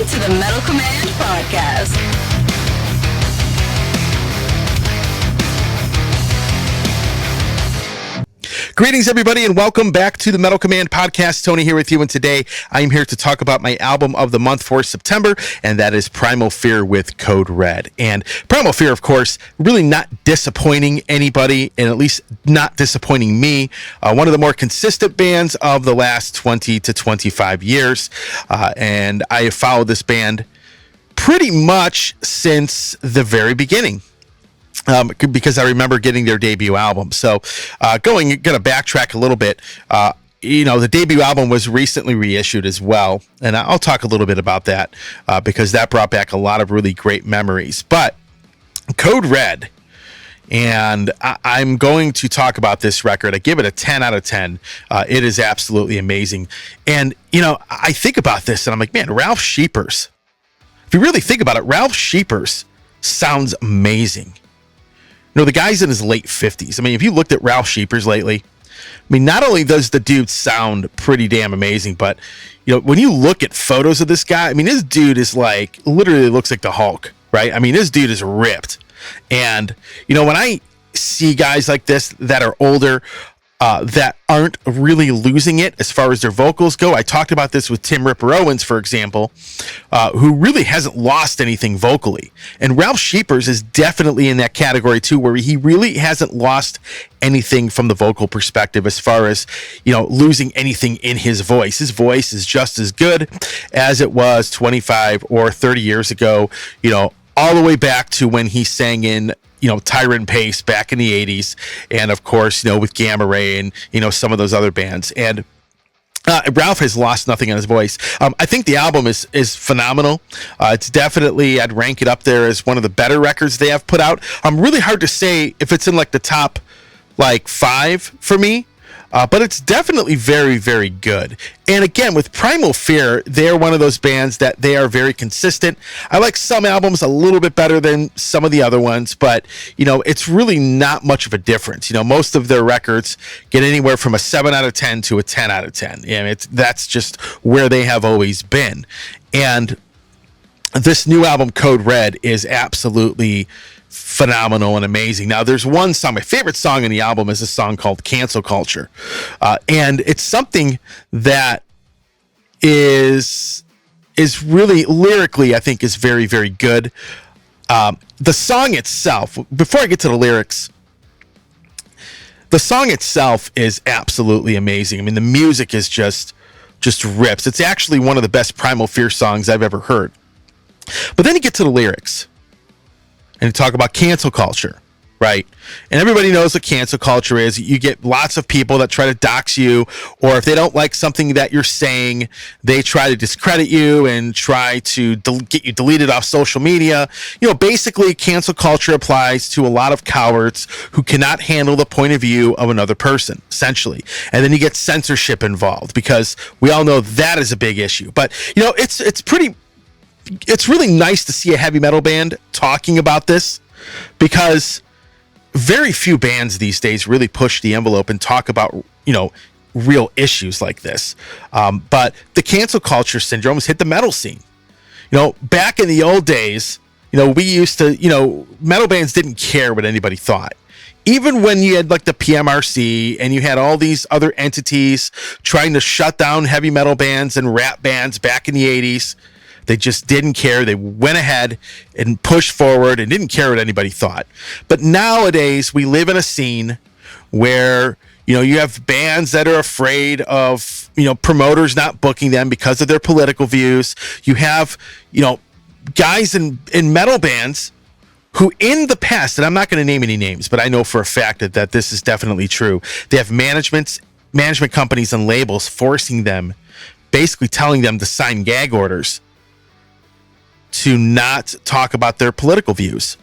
to the Metal Command Podcast. Greetings, everybody, and welcome back to the Metal Command Podcast. Tony here with you, and today I am here to talk about my album of the month for September, and that is Primal Fear with Code Red. And Primal Fear, of course, really not disappointing anybody, and at least not disappointing me. One of the more consistent bands of the last 20 to 25 years, and I have followed this band pretty much since the very beginning. Because I remember getting their debut album. So going to backtrack a little bit. The debut album was recently reissued as well. And I'll talk a little bit about that because that brought back a lot of really great memories. But Code Red, and I'm going to talk about this record. I give it a 10 out of 10. It is absolutely amazing. And, I think about this and I'm like, man, Ralf Scheepers. If you really think about it, Ralf Scheepers sounds amazing. The guy's in his late 50s. I mean, if you looked at Ralf Scheepers lately, not only does the dude sound pretty damn amazing, but, when you look at photos of this guy, this dude is literally looks like the Hulk, right? This dude is ripped. And, when I see guys like this that are older, that aren't really losing it as far as their vocals go. I talked about this with Tim Ripper Owens, for example, who really hasn't lost anything vocally. And Ralf Scheepers is definitely in that category too, where he really hasn't lost anything from the vocal perspective as far as, losing anything in his voice. His voice is just as good as it was 25 or 30 years ago, all the way back to when he sang in Tyrant Pace back in the 80s, and of course, with Gamma Ray and, some of those other bands. And Ralph has lost nothing on his voice. I think the album is phenomenal. It's definitely, I'd rank it up there as one of the better records they have put out. Really hard to say if it's in the top 5 for me. But it's definitely very, very good. And again, with Primal Fear, they're one of those bands that they are very consistent. I like some albums a little bit better than some of the other ones, but, it's really not much of a difference. Most of their records get anywhere from a 7 out of 10 to a 10 out of 10. And that's just where they have always been. And this new album, Code Red, is absolutely phenomenal and amazing. Now, there's one song, my favorite song in the album is a song called Cancel Culture. And it's something that is really lyrically, I think, is very, very good. The song itself, before I get to the lyrics, the song itself is absolutely amazing. The music is just rips. It's actually one of the best Primal Fear songs I've ever heard. But then you get to the lyrics. And talk about cancel culture, right? And everybody knows what cancel culture is. You get lots of people that try to dox you, or if they don't like something that you're saying, they try to discredit you and try to get you deleted off social media. Basically, cancel culture applies to a lot of cowards who cannot handle the point of view of another person, essentially. And then you get censorship involved because we all know that is a big issue. But, it's really nice to see a heavy metal band talking about this because very few bands these days really push the envelope and talk about, real issues like this. But the cancel culture syndrome has hit the metal scene. Back in the old days, we used to, metal bands didn't care what anybody thought. Even when you had the PMRC and you had all these other entities trying to shut down heavy metal bands and rap bands back in the 80s, they just didn't care. They went ahead and pushed forward and didn't care what anybody thought. But nowadays, we live in a scene where, you have bands that are afraid of, promoters not booking them because of their political views. You have, guys in metal bands who in the past, and I'm not going to name any names, but I know for a fact that this is definitely true. They have management companies and labels forcing them, basically telling them to sign gag orders to not talk about their political views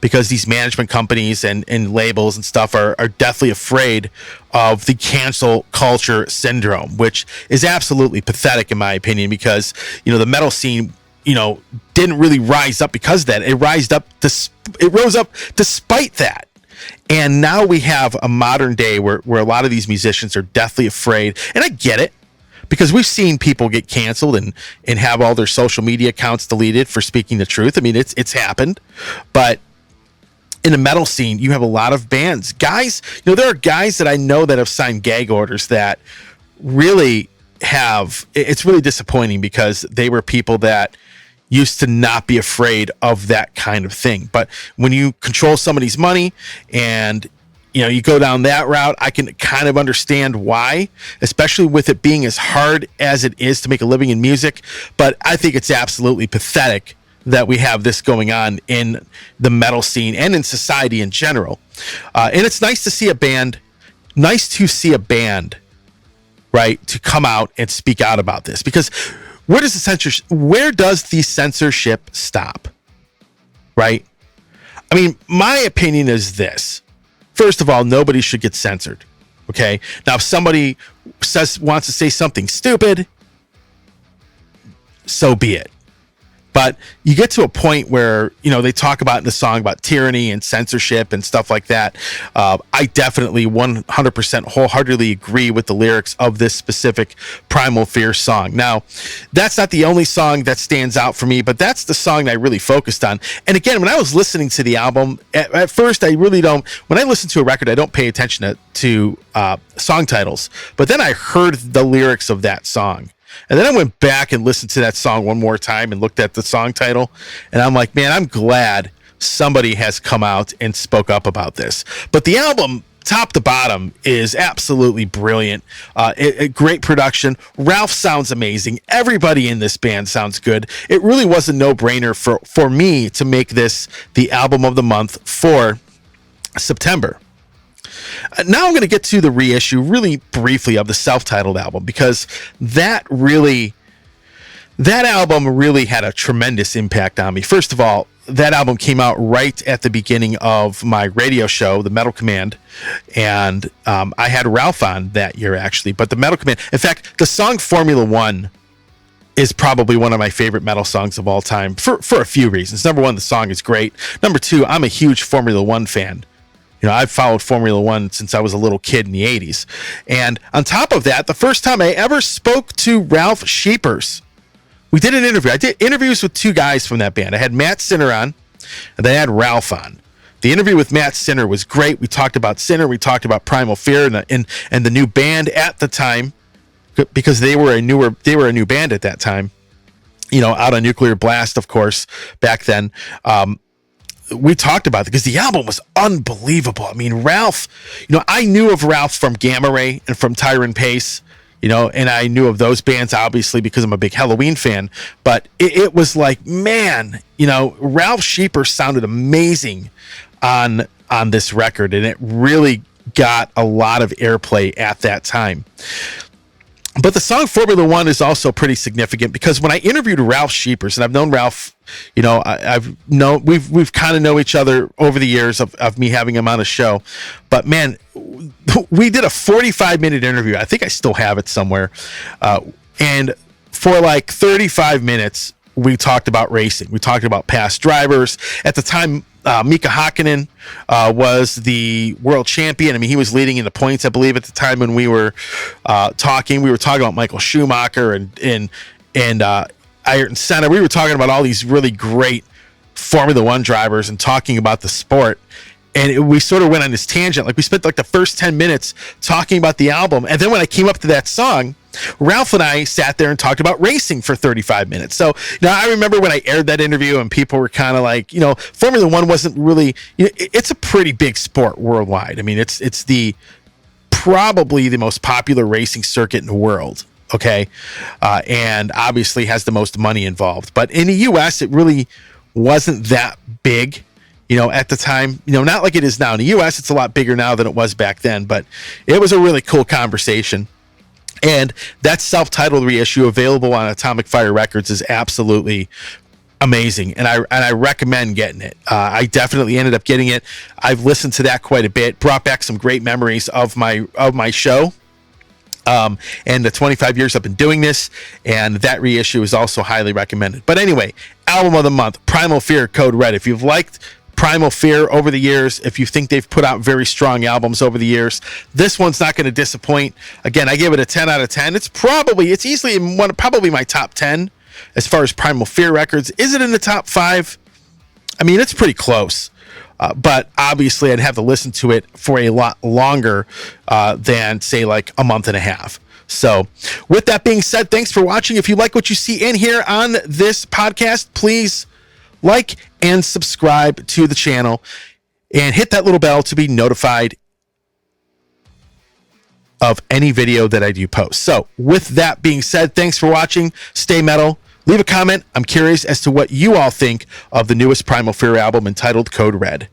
because these management companies and labels and stuff are deathly afraid of the cancel culture syndrome, which is absolutely pathetic in my opinion because, the metal scene, didn't really rise up because of that. It rose up despite that. And now we have a modern day where a lot of these musicians are deathly afraid, and I get it. because we've seen people get canceled and have all their social media accounts deleted for speaking the truth. I mean, it's happened, but in the metal scene, you have a lot of bands, guys. There are guys that I know that have signed gag orders that really have. It's really disappointing because they were people that used to not be afraid of that kind of thing. But when you control somebody's money and you go down that route, I can kind of understand why, especially with it being as hard as it is to make a living in music. But I think it's absolutely pathetic that we have this going on in the metal scene and in society in general. And it's nice to see a band, right, to come out and speak out about this, because where does the censorship stop? Right? I mean, my opinion is this. First of all, nobody should get censored. Okay? Now, if somebody wants to say something stupid, so be it. But you get to a point where, they talk about in the song about tyranny and censorship and stuff like that. I definitely 100% wholeheartedly agree with the lyrics of this specific Primal Fear song. Now, that's not the only song that stands out for me, but that's the song that I really focused on. And again, when I was listening to the album, at first I really don't, when I listen to a record, I don't pay attention to song titles. But then I heard the lyrics of that song. And then I went back and listened to that song one more time and looked at the song title. And I'm like, man, I'm glad somebody has come out and spoke up about this. But the album, top to bottom, is absolutely brilliant. Great production. Ralf sounds amazing. Everybody in this band sounds good. It really was a no-brainer for me to make this the album of the month for September. Now I'm going to get to the reissue really briefly of the self-titled album, because that album really had a tremendous impact on me. First of all, that album came out right at the beginning of my radio show, The Metal Command, and I had Ralf on that year, actually. But The Metal Command, in fact, the song Formula One is probably one of my favorite metal songs of all time for a few reasons. Number one, the song is great. Number two, I'm a huge Formula One fan. I've followed Formula One since I was a little kid in the 80s. And on top of that, the first time I ever spoke to Ralf Scheepers, we did an interview. I did interviews with two guys from that band. I had Matt Sinner on, and then I had Ralf on. The interview with Matt Sinner was great. We talked about Sinner. We talked about Primal Fear and the new band at the time, because they were a new band at that time. Out on Nuclear Blast, of course, back then. We talked about it because the album was unbelievable. I mean, Ralf, I knew of Ralf from Gamma Ray and from Tyrant Pace, and I knew of those bands obviously because I'm a big Halloween fan. But it was like, man, Ralf Scheepers sounded amazing on this record, and it really got a lot of airplay at that time. But the song Formula One is also pretty significant because when I interviewed Ralf Scheepers, and I've known Ralf, we've kind of know each other over the years of me having him on a show. But man, we did a 45-minute interview. I think I still have it somewhere. And for like 35 minutes, we talked about racing. We talked about past drivers. At the time, Mika Hakkinen was the world champion. I mean, he was leading in the points, I believe, at the time when we were talking. We were talking about Michael Schumacher and Ayrton Senna. We were talking about all these really great Formula One drivers and talking about the sport. And we sort of went on this tangent. Like, we spent like the first 10 minutes talking about the album. And then when I came up to that song, Ralf and I sat there and talked about racing for 35 minutes. So, I remember when I aired that interview and people were kind of like, Formula One wasn't really, it's a pretty big sport worldwide. I mean, it's probably the most popular racing circuit in the world. Okay. And obviously has the most money involved. But in the US, it really wasn't that big. At the time, not like it is now. In the U.S., it's a lot bigger now than it was back then, but it was a really cool conversation. And that self-titled reissue available on Atomic Fire Records is absolutely amazing, and I recommend getting it. I definitely ended up getting it. I've listened to that quite a bit, brought back some great memories of my show. And the 25 years I've been doing this, and that reissue is also highly recommended. But anyway, album of the month, Primal Fear, Code Red. If you've liked Primal Fear over the years, if you think they've put out very strong albums over the years, this one's not going to disappoint. Again, I give it a 10 out of 10. It's easily probably my top 10 as far as Primal Fear records. Is it in the top 5? I mean, it's pretty close. But obviously, I'd have to listen to it for a lot longer than, say, like a month and a half. So with that being said, thanks for watching. If you like what you see and hear on this podcast, please like and subscribe to the channel and hit that little bell to be notified of any video that I do post. So with that being said, thanks for watching. Stay metal. Leave a comment. I'm curious as to what you all think of the newest Primal Fear album entitled Code Red.